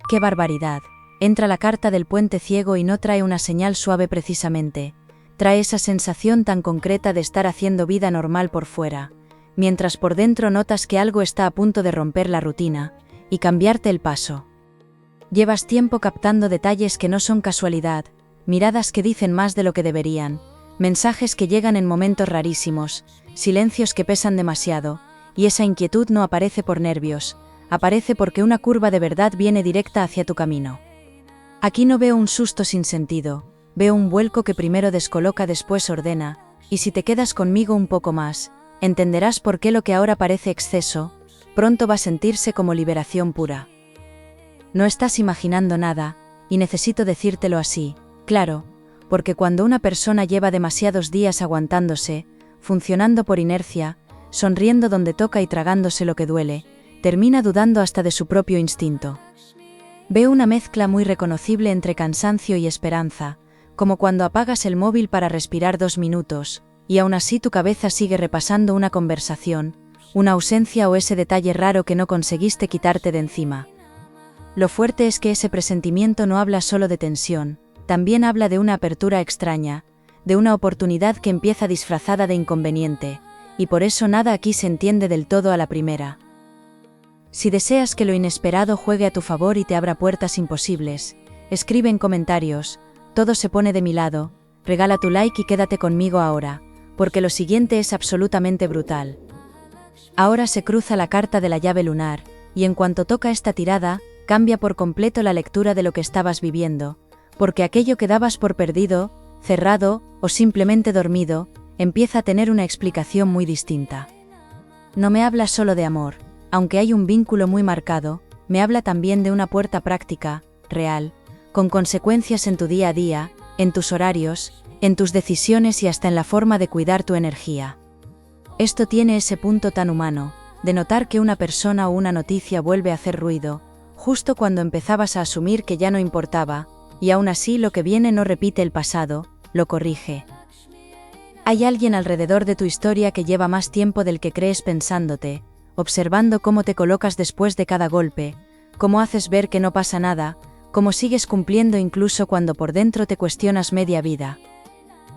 ¡Qué barbaridad! Entra la carta del puente ciego y no trae una señal suave precisamente. Trae esa sensación tan concreta de estar haciendo vida normal por fuera, mientras por dentro notas que algo está a punto de romper la rutina y cambiarte el paso. Llevas tiempo captando detalles que no son casualidad, miradas que dicen más de lo que deberían, mensajes que llegan en momentos rarísimos, silencios que pesan demasiado, y esa inquietud no aparece por nervios, aparece porque una curva de verdad viene directa hacia tu camino. Aquí no veo un susto sin sentido, veo un vuelco que primero descoloca, después ordena, y si te quedas conmigo un poco más, entenderás por qué lo que ahora parece exceso, pronto va a sentirse como liberación pura. No estás imaginando nada, y necesito decírtelo así, claro, porque cuando una persona lleva demasiados días aguantándose, funcionando por inercia, sonriendo donde toca y tragándose lo que duele, termina dudando hasta de su propio instinto. Veo una mezcla muy reconocible entre cansancio y esperanza, como cuando apagas el móvil para respirar 2 minutos, y aún así tu cabeza sigue repasando una conversación, una ausencia o ese detalle raro que no conseguiste quitarte de encima. Lo fuerte es que ese presentimiento no habla solo de tensión, también habla de una apertura extraña, de una oportunidad que empieza disfrazada de inconveniente, y por eso nada aquí se entiende del todo a la primera. Si deseas que lo inesperado juegue a tu favor y te abra puertas imposibles, escribe en comentarios, todo se pone de mi lado, regala tu like y quédate conmigo ahora, porque lo siguiente es absolutamente brutal. Ahora se cruza la carta de la llave lunar, y en cuanto toca esta tirada, cambia por completo la lectura de lo que estabas viviendo, porque aquello que dabas por perdido, cerrado o simplemente dormido, empieza a tener una explicación muy distinta. No me habla solo de amor, aunque hay un vínculo muy marcado, me habla también de una puerta práctica, real, con consecuencias en tu día a día, en tus horarios, en tus decisiones y hasta en la forma de cuidar tu energía. Esto tiene ese punto tan humano, de notar que una persona o una noticia vuelve a hacer ruido, justo cuando empezabas a asumir que ya no importaba, y aún así lo que viene no repite el pasado, lo corrige. Hay alguien alrededor de tu historia que lleva más tiempo del que crees pensándote, observando cómo te colocas después de cada golpe, cómo haces ver que no pasa nada, cómo sigues cumpliendo incluso cuando por dentro te cuestionas media vida.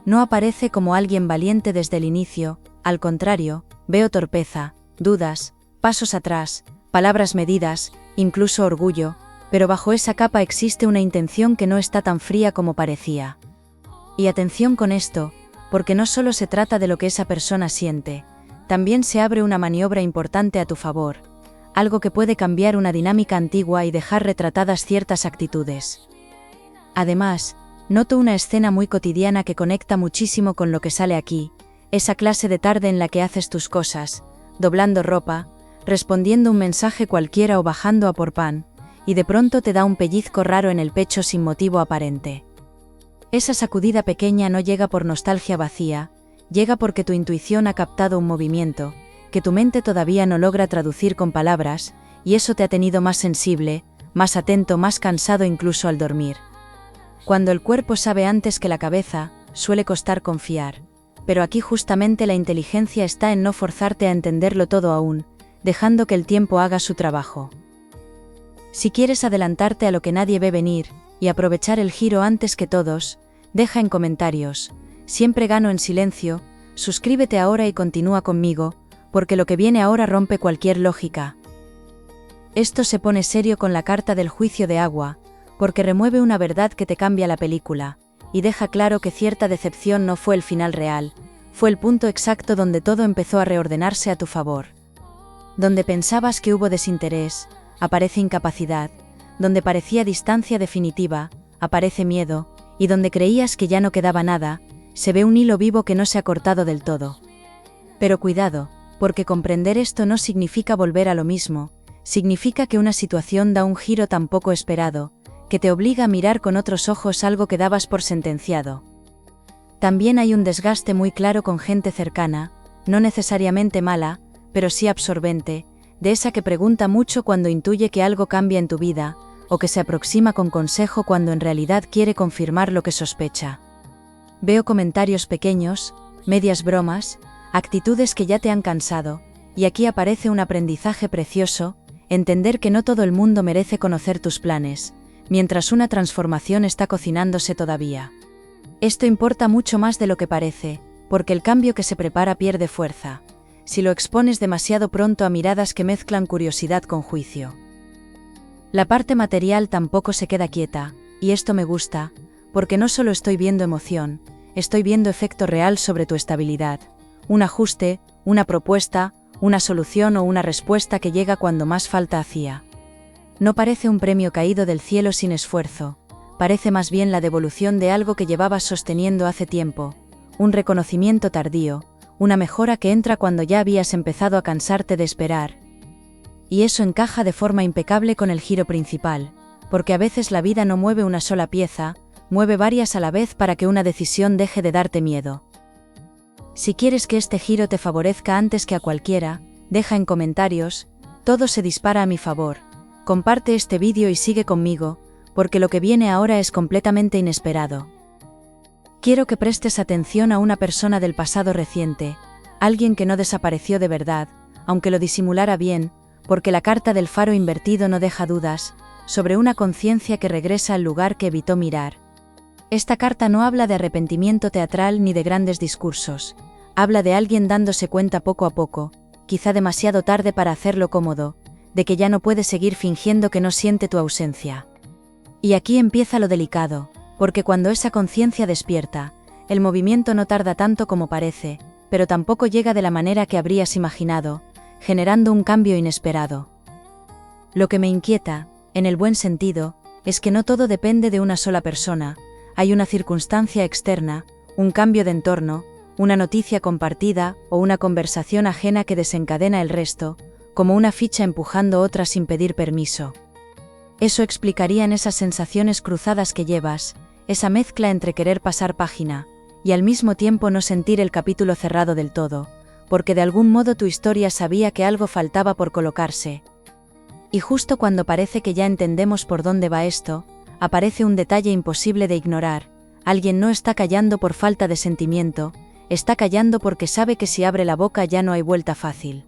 No aparece como alguien valiente desde el inicio, al contrario, veo torpeza, dudas, pasos atrás, palabras medidas, incluso orgullo, pero bajo esa capa existe una intención que no está tan fría como parecía. Y atención con esto, porque no solo se trata de lo que esa persona siente, también se abre una maniobra importante a tu favor, algo que puede cambiar una dinámica antigua y dejar retratadas ciertas actitudes. Además, noto una escena muy cotidiana que conecta muchísimo con lo que sale aquí, esa clase de tarde en la que haces tus cosas, doblando ropa, respondiendo un mensaje cualquiera o bajando a por pan, y de pronto te da un pellizco raro en el pecho sin motivo aparente. Esa sacudida pequeña no llega por nostalgia vacía, llega porque tu intuición ha captado un movimiento, que tu mente todavía no logra traducir con palabras, y eso te ha tenido más sensible, más atento, más cansado incluso al dormir. Cuando el cuerpo sabe antes que la cabeza, suele costar confiar, pero aquí justamente la inteligencia está en no forzarte a entenderlo todo aún, dejando que el tiempo haga su trabajo. Si quieres adelantarte a lo que nadie ve venir, y aprovechar el giro antes que todos, deja en comentarios, siempre gano en silencio, suscríbete ahora y continúa conmigo, porque lo que viene ahora rompe cualquier lógica. Esto se pone serio con la carta del juicio de agua, porque remueve una verdad que te cambia la película, y deja claro que cierta decepción no fue el final real, fue el punto exacto donde todo empezó a reordenarse a tu favor. Donde pensabas que hubo desinterés, aparece incapacidad, donde parecía distancia definitiva, aparece miedo, y donde creías que ya no quedaba nada, se ve un hilo vivo que no se ha cortado del todo. Pero cuidado, porque comprender esto no significa volver a lo mismo, significa que una situación da un giro tan poco esperado, que te obliga a mirar con otros ojos algo que dabas por sentenciado. También hay un desgaste muy claro con gente cercana, no necesariamente mala, pero sí absorbente, de esa que pregunta mucho cuando intuye que algo cambia en tu vida, o que se aproxima con consejo cuando en realidad quiere confirmar lo que sospecha. Veo comentarios pequeños, medias bromas, actitudes que ya te han cansado, y aquí aparece un aprendizaje precioso, entender que no todo el mundo merece conocer tus planes, mientras una transformación está cocinándose todavía. Esto importa mucho más de lo que parece, porque el cambio que se prepara pierde fuerza, si lo expones demasiado pronto a miradas que mezclan curiosidad con juicio. La parte material tampoco se queda quieta, y esto me gusta, porque no solo estoy viendo emoción, estoy viendo efecto real sobre tu estabilidad, un ajuste, una propuesta, una solución o una respuesta que llega cuando más falta hacía. No parece un premio caído del cielo sin esfuerzo, parece más bien la devolución de algo que llevabas sosteniendo hace tiempo, un reconocimiento tardío, una mejora que entra cuando ya habías empezado a cansarte de esperar. Y eso encaja de forma impecable con el giro principal, porque a veces la vida no mueve una sola pieza, mueve varias a la vez para que una decisión deje de darte miedo. Si quieres que este giro te favorezca antes que a cualquiera, deja en comentarios, todo se dispara a mi favor. Comparte este vídeo y sigue conmigo, porque lo que viene ahora es completamente inesperado. Quiero que prestes atención a una persona del pasado reciente, alguien que no desapareció de verdad, aunque lo disimulara bien, porque la carta del faro invertido no deja dudas, sobre una conciencia que regresa al lugar que evitó mirar. Esta carta no habla de arrepentimiento teatral ni de grandes discursos, habla de alguien dándose cuenta poco a poco, quizá demasiado tarde para hacerlo cómodo, de que ya no puede seguir fingiendo que no siente tu ausencia. Y aquí empieza lo delicado, porque cuando esa conciencia despierta, el movimiento no tarda tanto como parece, pero tampoco llega de la manera que habrías imaginado, generando un cambio inesperado. Lo que me inquieta, en el buen sentido, es que no todo depende de una sola persona, hay una circunstancia externa, un cambio de entorno, una noticia compartida o una conversación ajena que desencadena el resto, como una ficha empujando otra sin pedir permiso. Eso explicaría en esas sensaciones cruzadas que llevas, esa mezcla entre querer pasar página, y al mismo tiempo no sentir el capítulo cerrado del todo, porque de algún modo tu historia sabía que algo faltaba por colocarse. Y justo cuando parece que ya entendemos por dónde va esto, aparece un detalle imposible de ignorar, alguien no está callando por falta de sentimiento, está callando porque sabe que si abre la boca ya no hay vuelta fácil.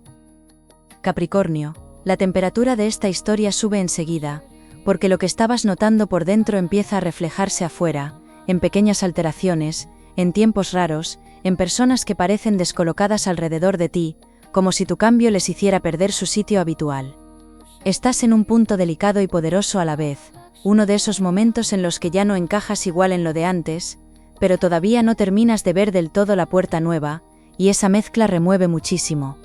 Capricornio, la temperatura de esta historia sube enseguida, porque lo que estabas notando por dentro empieza a reflejarse afuera, en pequeñas alteraciones, en tiempos raros, en personas que parecen descolocadas alrededor de ti, como si tu cambio les hiciera perder su sitio habitual. Estás en un punto delicado y poderoso a la vez, uno de esos momentos en los que ya no encajas igual en lo de antes, pero todavía no terminas de ver del todo la puerta nueva, y esa mezcla remueve muchísimo.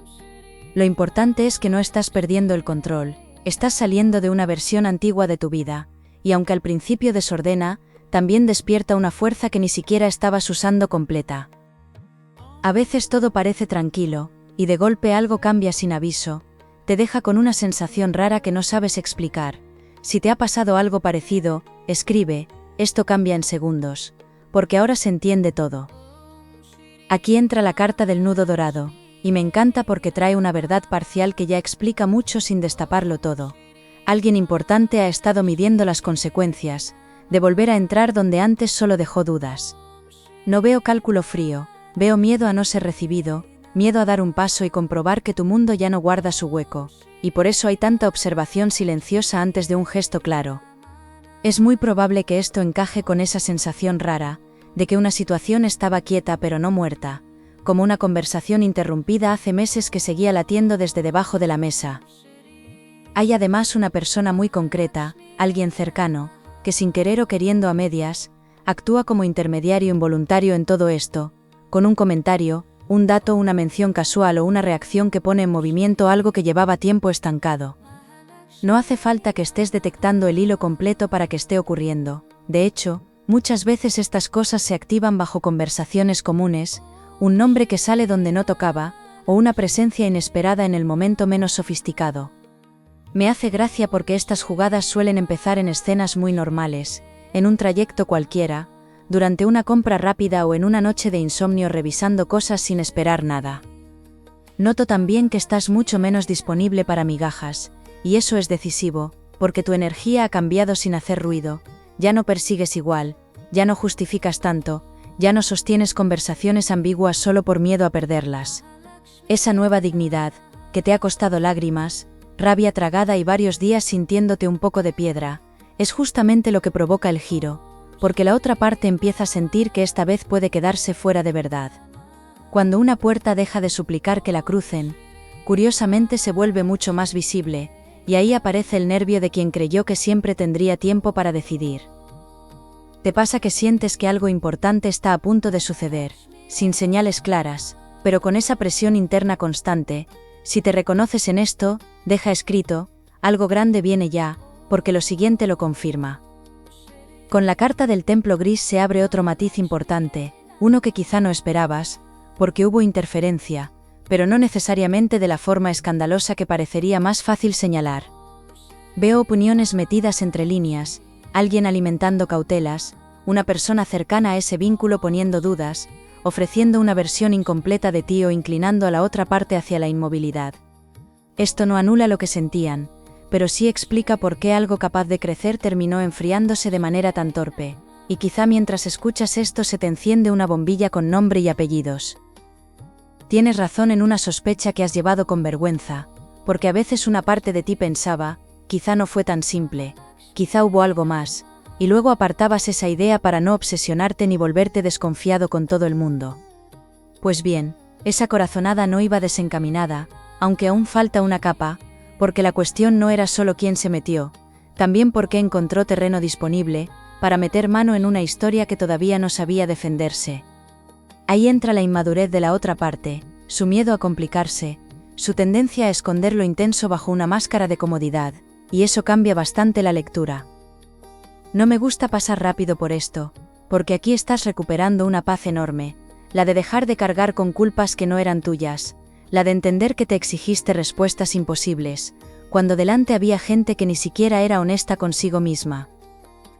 Lo importante es que no estás perdiendo el control, estás saliendo de una versión antigua de tu vida, y aunque al principio desordena, también despierta una fuerza que ni siquiera estabas usando completa. A veces todo parece tranquilo, y de golpe algo cambia sin aviso, te deja con una sensación rara que no sabes explicar. Si te ha pasado algo parecido, escribe, esto cambia en segundos, porque ahora se entiende todo. Aquí entra la carta del nudo dorado, y me encanta porque trae una verdad parcial que ya explica mucho sin destaparlo todo. Alguien importante ha estado midiendo las consecuencias, de volver a entrar donde antes solo dejó dudas. No veo cálculo frío, veo miedo a no ser recibido, miedo a dar un paso y comprobar que tu mundo ya no guarda su hueco, y por eso hay tanta observación silenciosa antes de un gesto claro. Es muy probable que esto encaje con esa sensación rara, de que una situación estaba quieta pero no muerta, como una conversación interrumpida hace meses que seguía latiendo desde debajo de la mesa. Hay además una persona muy concreta, alguien cercano, que sin querer o queriendo a medias, actúa como intermediario involuntario en todo esto, con un comentario, un dato, una mención casual o una reacción que pone en movimiento algo que llevaba tiempo estancado. No hace falta que estés detectando el hilo completo para que esté ocurriendo, de hecho, muchas veces estas cosas se activan bajo conversaciones comunes, un nombre que sale donde no tocaba, o una presencia inesperada en el momento menos sofisticado. Me hace gracia porque estas jugadas suelen empezar en escenas muy normales, en un trayecto cualquiera, durante una compra rápida o en una noche de insomnio revisando cosas sin esperar nada. Noto también que estás mucho menos disponible para migajas, y eso es decisivo, porque tu energía ha cambiado sin hacer ruido, ya no persigues igual, ya no justificas tanto, ya no sostienes conversaciones ambiguas solo por miedo a perderlas. Esa nueva dignidad, que te ha costado lágrimas, rabia tragada y varios días sintiéndote un poco de piedra, es justamente lo que provoca el giro, porque la otra parte empieza a sentir que esta vez puede quedarse fuera de verdad. Cuando una puerta deja de suplicar que la crucen, curiosamente se vuelve mucho más visible, y ahí aparece el nervio de quien creyó que siempre tendría tiempo para decidir. Te pasa que sientes que algo importante está a punto de suceder, sin señales claras, pero con esa presión interna constante. Si te reconoces en esto, deja escrito, algo grande viene ya, porque lo siguiente lo confirma. Con la carta del templo gris se abre otro matiz importante, uno que quizá no esperabas, porque hubo interferencia, pero no necesariamente de la forma escandalosa que parecería más fácil señalar. Veo opiniones metidas entre líneas, alguien alimentando cautelas, una persona cercana a ese vínculo poniendo dudas, ofreciendo una versión incompleta de ti o inclinando a la otra parte hacia la inmovilidad. Esto no anula lo que sentían, pero sí explica por qué algo capaz de crecer terminó enfriándose de manera tan torpe, y quizá mientras escuchas esto se te enciende una bombilla con nombre y apellidos. Tienes razón en una sospecha que has llevado con vergüenza, porque a veces una parte de ti pensaba, quizá no fue tan simple, quizá hubo algo más, y luego apartabas esa idea para no obsesionarte ni volverte desconfiado con todo el mundo. Pues bien, esa corazonada no iba desencaminada, aunque aún falta una capa, porque la cuestión no era solo quién se metió, también porque encontró terreno disponible, para meter mano en una historia que todavía no sabía defenderse. Ahí entra la inmadurez de la otra parte, su miedo a complicarse, su tendencia a esconder lo intenso bajo una máscara de comodidad, y eso cambia bastante la lectura. No me gusta pasar rápido por esto, porque aquí estás recuperando una paz enorme, la de dejar de cargar con culpas que no eran tuyas, la de entender que te exigiste respuestas imposibles, cuando delante había gente que ni siquiera era honesta consigo misma.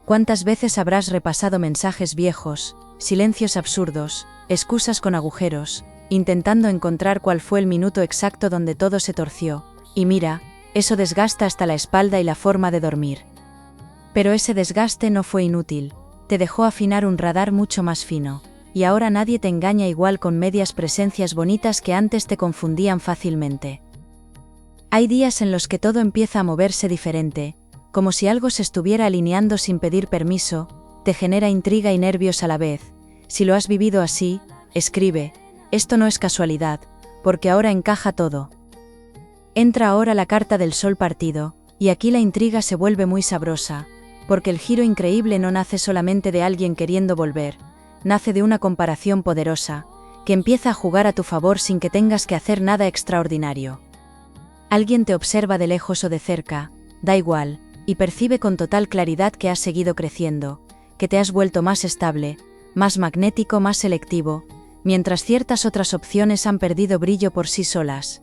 ¿Cuántas veces habrás repasado mensajes viejos, silencios absurdos, excusas con agujeros, intentando encontrar cuál fue el minuto exacto donde todo se torció? Y mira, eso desgasta hasta la espalda y la forma de dormir. Pero ese desgaste no fue inútil, te dejó afinar un radar mucho más fino, y ahora nadie te engaña igual con medias presencias bonitas que antes te confundían fácilmente. Hay días en los que todo empieza a moverse diferente, como si algo se estuviera alineando sin pedir permiso, te genera intriga y nervios a la vez. Si lo has vivido así, escribe, esto no es casualidad, porque ahora encaja todo. Entra ahora la carta del sol partido, y aquí la intriga se vuelve muy sabrosa, porque el giro increíble no nace solamente de alguien queriendo volver, nace de una comparación poderosa, que empieza a jugar a tu favor sin que tengas que hacer nada extraordinario. Alguien te observa de lejos o de cerca, da igual, y percibe con total claridad que has seguido creciendo, que te has vuelto más estable, más magnético, más selectivo, mientras ciertas otras opciones han perdido brillo por sí solas.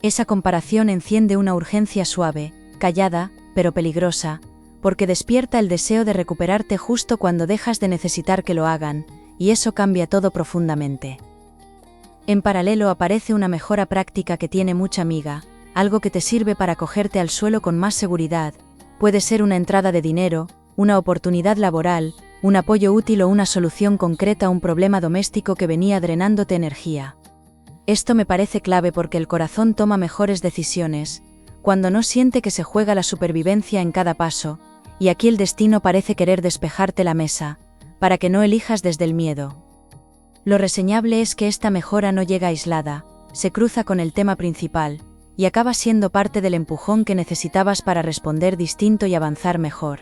Esa comparación enciende una urgencia suave, callada, pero peligrosa, porque despierta el deseo de recuperarte justo cuando dejas de necesitar que lo hagan, y eso cambia todo profundamente. En paralelo aparece una mejora práctica que tiene mucha miga, algo que te sirve para cogerte al suelo con más seguridad, puede ser una entrada de dinero, una oportunidad laboral, un apoyo útil o una solución concreta a un problema doméstico que venía drenándote energía. Esto me parece clave porque el corazón toma mejores decisiones, cuando no siente que se juega la supervivencia en cada paso, y aquí el destino parece querer despejarte la mesa, para que no elijas desde el miedo. Lo reseñable es que esta mejora no llega aislada, se cruza con el tema principal, y acaba siendo parte del empujón que necesitabas para responder distinto y avanzar mejor.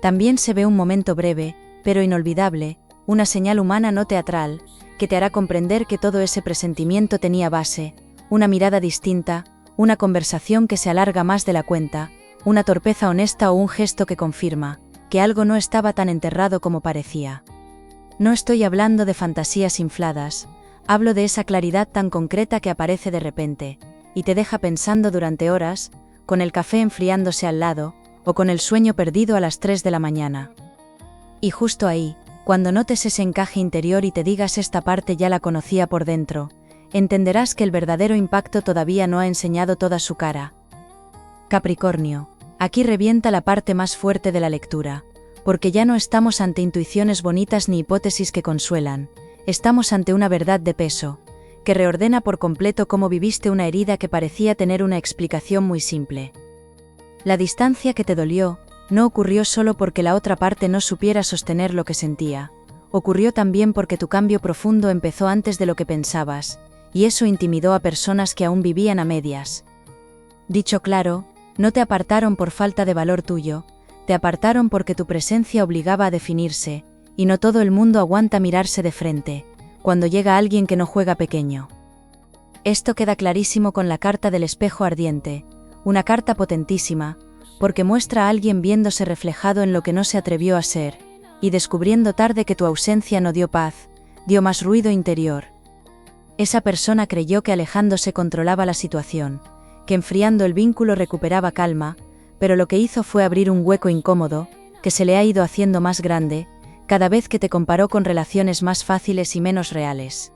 También se ve un momento breve, pero inolvidable, una señal humana no teatral, que te hará comprender que todo ese presentimiento tenía base, una mirada distinta, una conversación que se alarga más de la cuenta, una torpeza honesta o un gesto que confirma que algo no estaba tan enterrado como parecía. No estoy hablando de fantasías infladas, hablo de esa claridad tan concreta que aparece de repente, y te deja pensando durante horas, con el café enfriándose al lado, o con el sueño perdido a las 3 de la mañana. Y justo ahí, cuando notes ese encaje interior y te digas esta parte ya la conocía por dentro, entenderás que el verdadero impacto todavía no ha enseñado toda su cara. Capricornio, aquí revienta la parte más fuerte de la lectura, porque ya no estamos ante intuiciones bonitas ni hipótesis que consuelan, estamos ante una verdad de peso, que reordena por completo cómo viviste una herida que parecía tener una explicación muy simple. La distancia que te dolió no ocurrió solo porque la otra parte no supiera sostener lo que sentía, ocurrió también porque tu cambio profundo empezó antes de lo que pensabas, y eso intimidó a personas que aún vivían a medias. Dicho claro, no te apartaron por falta de valor tuyo, te apartaron porque tu presencia obligaba a definirse, y no todo el mundo aguanta mirarse de frente, cuando llega alguien que no juega pequeño. Esto queda clarísimo con la carta del espejo ardiente, una carta potentísima, porque muestra a alguien viéndose reflejado en lo que no se atrevió a ser, y descubriendo tarde que tu ausencia no dio paz, dio más ruido interior. Esa persona creyó que alejándose controlaba la situación, que enfriando el vínculo recuperaba calma, pero lo que hizo fue abrir un hueco incómodo, que se le ha ido haciendo más grande, cada vez que te comparó con relaciones más fáciles y menos reales.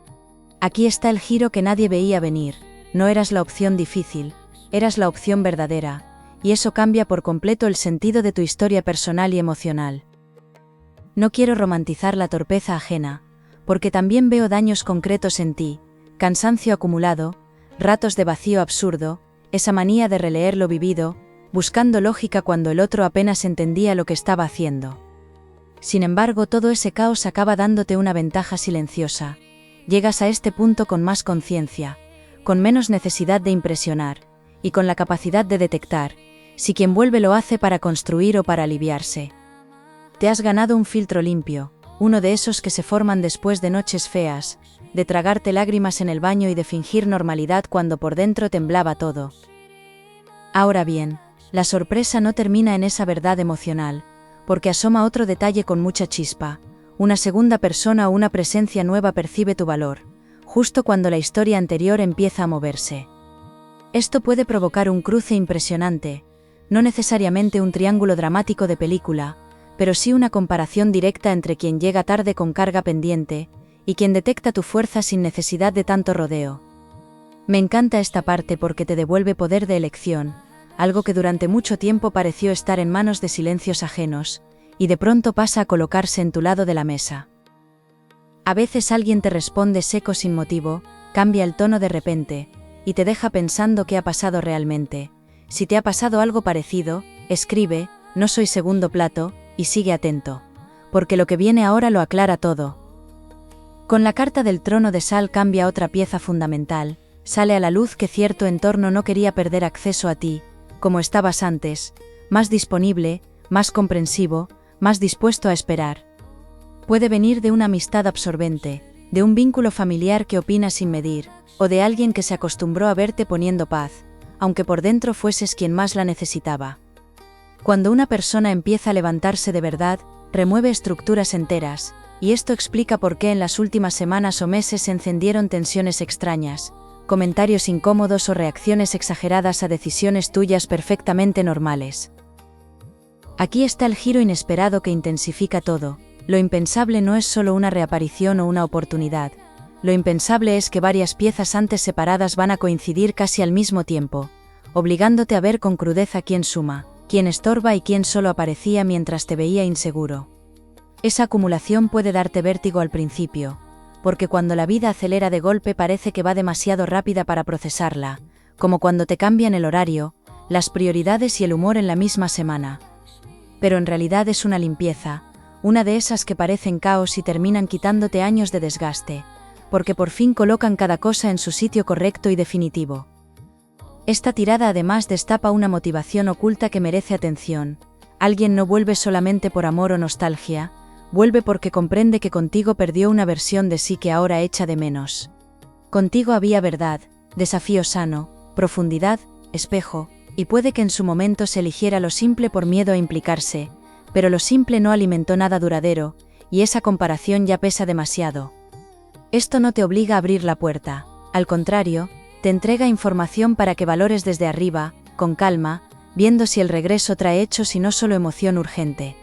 Aquí está el giro que nadie veía venir, no eras la opción difícil, eras la opción verdadera, y eso cambia por completo el sentido de tu historia personal y emocional. No quiero romantizar la torpeza ajena, porque también veo daños concretos en ti, cansancio acumulado, ratos de vacío absurdo, esa manía de releer lo vivido, buscando lógica cuando el otro apenas entendía lo que estaba haciendo. Sin embargo, todo ese caos acaba dándote una ventaja silenciosa. Llegas a este punto con más conciencia, con menos necesidad de impresionar, y con la capacidad de detectar, si quien vuelve lo hace para construir o para aliviarse. Te has ganado un filtro limpio, uno de esos que se forman después de noches feas, de tragarte lágrimas en el baño y de fingir normalidad cuando por dentro temblaba todo. Ahora bien, la sorpresa no termina en esa verdad emocional, porque asoma otro detalle con mucha chispa, una segunda persona o una presencia nueva percibe tu valor, justo cuando la historia anterior empieza a moverse. Esto puede provocar un cruce impresionante, no necesariamente un triángulo dramático de película, pero sí una comparación directa entre quien llega tarde con carga pendiente, y quien detecta tu fuerza sin necesidad de tanto rodeo. Me encanta esta parte porque te devuelve poder de elección, algo que durante mucho tiempo pareció estar en manos de silencios ajenos, y de pronto pasa a colocarse en tu lado de la mesa. A veces alguien te responde seco sin motivo, cambia el tono de repente, y te deja pensando qué ha pasado realmente. Si te ha pasado algo parecido, escribe, no soy segundo plato, y sigue atento, porque lo que viene ahora lo aclara todo. Con la carta del trono de sal cambia otra pieza fundamental, sale a la luz que cierto entorno no quería perder acceso a ti, como estabas antes, más disponible, más comprensivo, más dispuesto a esperar. Puede venir de una amistad absorbente, de un vínculo familiar que opina sin medir, o de alguien que se acostumbró a verte poniendo paz, aunque por dentro fueses quien más la necesitaba. Cuando una persona empieza a levantarse de verdad, remueve estructuras enteras, y esto explica por qué en las últimas semanas o meses se encendieron tensiones extrañas, comentarios incómodos o reacciones exageradas a decisiones tuyas perfectamente normales. Aquí está el giro inesperado que intensifica todo. Lo impensable no es solo una reaparición o una oportunidad. Lo impensable es que varias piezas antes separadas van a coincidir casi al mismo tiempo, obligándote a ver con crudeza quién suma, quién estorba y quién solo aparecía mientras te veía inseguro. Esa acumulación puede darte vértigo al principio, porque cuando la vida acelera de golpe parece que va demasiado rápida para procesarla, como cuando te cambian el horario, las prioridades y el humor en la misma semana. Pero en realidad es una limpieza, una de esas que parecen caos y terminan quitándote años de desgaste, porque por fin colocan cada cosa en su sitio correcto y definitivo. Esta tirada además destapa una motivación oculta que merece atención. Alguien no vuelve solamente por amor o nostalgia, vuelve porque comprende que contigo perdió una versión de sí que ahora echa de menos. Contigo había verdad, desafío sano, profundidad, espejo, y puede que en su momento se eligiera lo simple por miedo a implicarse, pero lo simple no alimentó nada duradero, y esa comparación ya pesa demasiado. Esto no te obliga a abrir la puerta, al contrario, te entrega información para que valores desde arriba, con calma, viendo si el regreso trae hechos y no solo emoción urgente.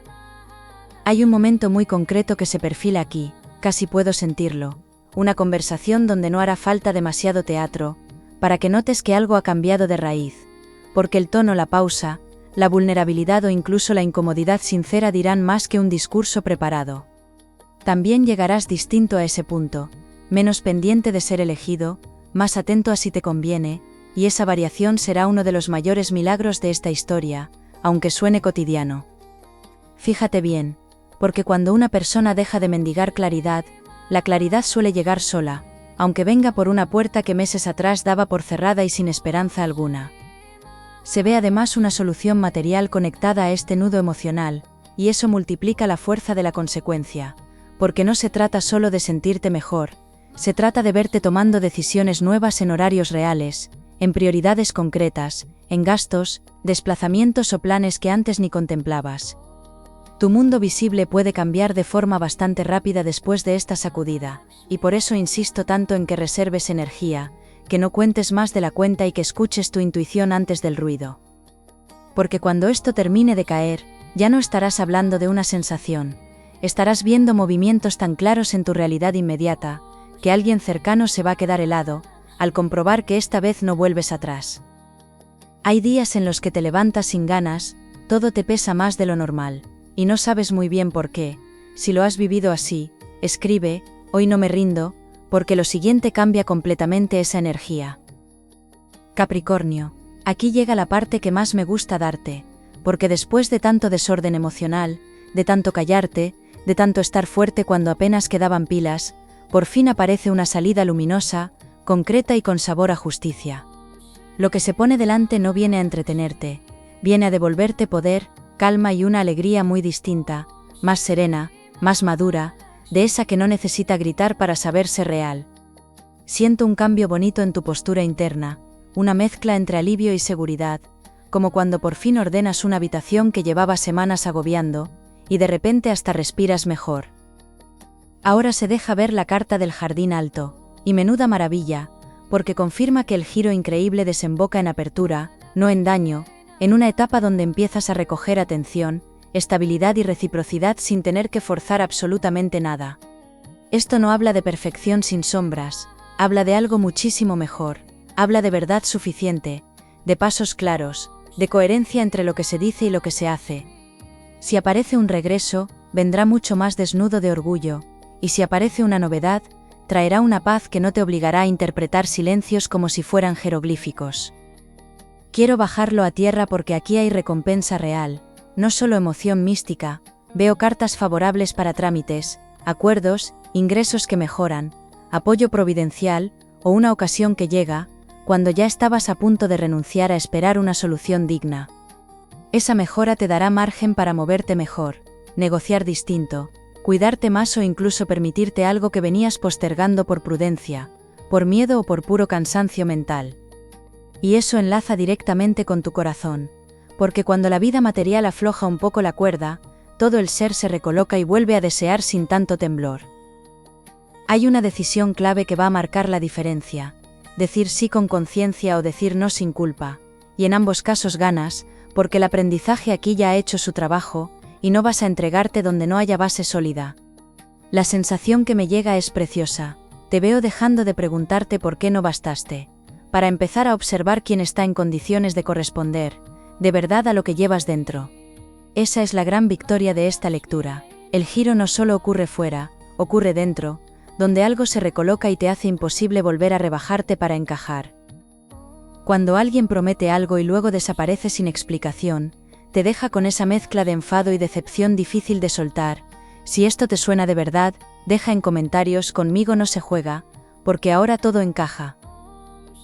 Hay un momento muy concreto que se perfila aquí, casi puedo sentirlo, una conversación donde no hará falta demasiado teatro, para que notes que algo ha cambiado de raíz, porque el tono, la pausa, la vulnerabilidad o incluso la incomodidad sincera dirán más que un discurso preparado. También llegarás distinto a ese punto, menos pendiente de ser elegido, más atento a si te conviene, y esa variación será uno de los mayores milagros de esta historia, aunque suene cotidiano. Fíjate bien, porque cuando una persona deja de mendigar claridad, la claridad suele llegar sola, aunque venga por una puerta que meses atrás daba por cerrada y sin esperanza alguna. Se ve además una solución material conectada a este nudo emocional, y eso multiplica la fuerza de la consecuencia, porque no se trata solo de sentirte mejor, se trata de verte tomando decisiones nuevas en horarios reales, en prioridades concretas, en gastos, desplazamientos o planes que antes ni contemplabas. Tu mundo visible puede cambiar de forma bastante rápida después de esta sacudida, y por eso insisto tanto en que reserves energía, que no cuentes más de la cuenta y que escuches tu intuición antes del ruido. Porque cuando esto termine de caer, ya no estarás hablando de una sensación, estarás viendo movimientos tan claros en tu realidad inmediata, que alguien cercano se va a quedar helado, al comprobar que esta vez no vuelves atrás. Hay días en los que te levantas sin ganas, todo te pesa más de lo normal, y no sabes muy bien por qué. Si lo has vivido así, escribe, hoy no me rindo, porque lo siguiente cambia completamente esa energía. Capricornio, aquí llega la parte que más me gusta darte, porque después de tanto desorden emocional, de tanto callarte, de tanto estar fuerte cuando apenas quedaban pilas, por fin aparece una salida luminosa, concreta y con sabor a justicia. Lo que se pone delante no viene a entretenerte, viene a devolverte poder, calma y una alegría muy distinta, más serena, más madura, de esa que no necesita gritar para saberse real. Siento un cambio bonito en tu postura interna, una mezcla entre alivio y seguridad, como cuando por fin ordenas una habitación que llevaba semanas agobiando, y de repente hasta respiras mejor. Ahora se deja ver la carta del jardín alto, y menuda maravilla, porque confirma que el giro increíble desemboca en apertura, no en daño, en una etapa donde empiezas a recoger atención, estabilidad y reciprocidad sin tener que forzar absolutamente nada. Esto no habla de perfección sin sombras, habla de algo muchísimo mejor, habla de verdad suficiente, de pasos claros, de coherencia entre lo que se dice y lo que se hace. Si aparece un regreso, vendrá mucho más desnudo de orgullo, y si aparece una novedad, traerá una paz que no te obligará a interpretar silencios como si fueran jeroglíficos. Quiero bajarlo a tierra porque aquí hay recompensa real, no solo emoción mística, veo cartas favorables para trámites, acuerdos, ingresos que mejoran, apoyo providencial, o una ocasión que llega, cuando ya estabas a punto de renunciar a esperar una solución digna. Esa mejora te dará margen para moverte mejor, negociar distinto, cuidarte más o incluso permitirte algo que venías postergando por prudencia, por miedo o por puro cansancio mental. Y eso enlaza directamente con tu corazón, porque cuando la vida material afloja un poco la cuerda, todo el ser se recoloca y vuelve a desear sin tanto temblor. Hay una decisión clave que va a marcar la diferencia, decir sí con conciencia o decir no sin culpa, y en ambos casos ganas, porque el aprendizaje aquí ya ha hecho su trabajo, y no vas a entregarte donde no haya base sólida. La sensación que me llega es preciosa, te veo dejando de preguntarte por qué no bastaste, para empezar a observar quién está en condiciones de corresponder, de verdad a lo que llevas dentro. Esa es la gran victoria de esta lectura, el giro no solo ocurre fuera, ocurre dentro, donde algo se recoloca y te hace imposible volver a rebajarte para encajar. Cuando alguien promete algo y luego desaparece sin explicación, te deja con esa mezcla de enfado y decepción difícil de soltar. Si esto te suena de verdad, deja en comentarios "conmigo no se juega", porque ahora todo encaja.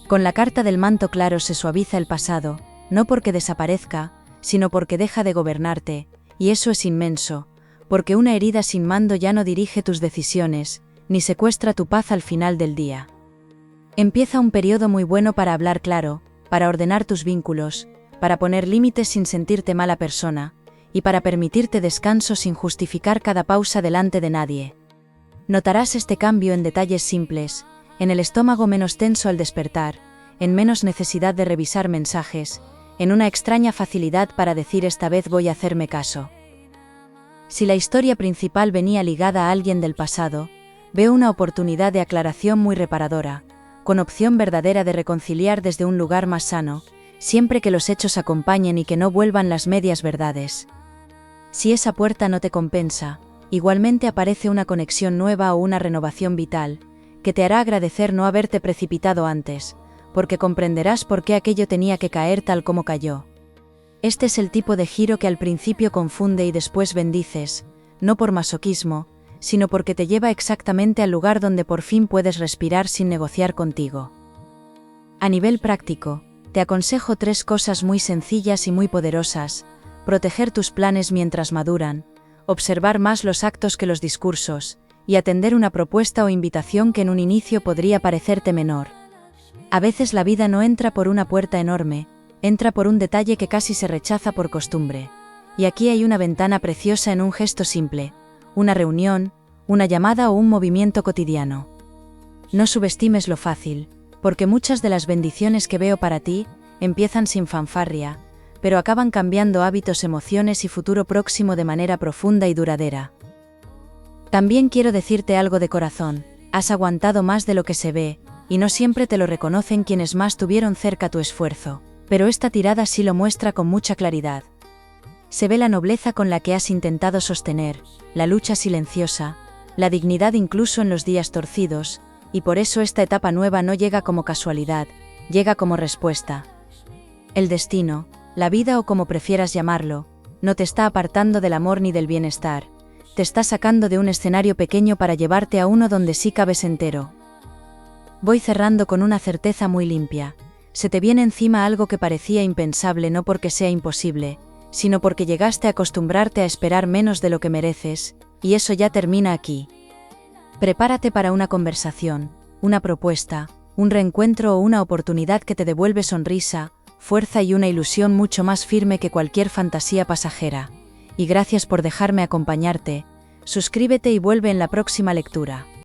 Con la carta del manto claro se suaviza el pasado, no porque desaparezca, sino porque deja de gobernarte, y eso es inmenso, porque una herida sin mando ya no dirige tus decisiones, ni secuestra tu paz al final del día. Empieza un periodo muy bueno para hablar claro, para ordenar tus vínculos, para poner límites sin sentirte mala persona, y para permitirte descanso sin justificar cada pausa delante de nadie. Notarás este cambio en detalles simples, en el estómago menos tenso al despertar, en menos necesidad de revisar mensajes, en una extraña facilidad para decir "esta vez voy a hacerme caso". Si la historia principal venía ligada a alguien del pasado, veo una oportunidad de aclaración muy reparadora, con opción verdadera de reconciliar desde un lugar más sano, siempre que los hechos acompañen y que no vuelvan las medias verdades. Si esa puerta no te compensa, igualmente aparece una conexión nueva o una renovación vital, que te hará agradecer no haberte precipitado antes, porque comprenderás por qué aquello tenía que caer tal como cayó. Este es el tipo de giro que al principio confunde y después bendices, no por masoquismo, sino porque te lleva exactamente al lugar donde por fin puedes respirar sin negociar contigo. A nivel práctico, te aconsejo 3 cosas muy sencillas y muy poderosas: proteger tus planes mientras maduran, observar más los actos que los discursos, y atender una propuesta o invitación que en un inicio podría parecerte menor. A veces la vida no entra por una puerta enorme, entra por un detalle que casi se rechaza por costumbre. Y aquí hay una ventana preciosa en un gesto simple, una reunión, una llamada o un movimiento cotidiano. No subestimes lo fácil, porque muchas de las bendiciones que veo para ti empiezan sin fanfarria, pero acaban cambiando hábitos, emociones y futuro próximo de manera profunda y duradera. También quiero decirte algo de corazón: has aguantado más de lo que se ve, y no siempre te lo reconocen quienes más tuvieron cerca tu esfuerzo, pero esta tirada sí lo muestra con mucha claridad. Se ve la nobleza con la que has intentado sostener, la lucha silenciosa, la dignidad incluso en los días torcidos, y por eso esta etapa nueva no llega como casualidad, llega como respuesta. El destino, la vida o como prefieras llamarlo, no te está apartando del amor ni del bienestar, te está sacando de un escenario pequeño para llevarte a uno donde sí cabes entero. Voy cerrando con una certeza muy limpia: se te viene encima algo que parecía impensable, no porque sea imposible, sino porque llegaste a acostumbrarte a esperar menos de lo que mereces, y eso ya termina aquí. Prepárate para una conversación, una propuesta, un reencuentro o una oportunidad que te devuelve sonrisa, fuerza y una ilusión mucho más firme que cualquier fantasía pasajera. Y gracias por dejarme acompañarte. Suscríbete y vuelve en la próxima lectura.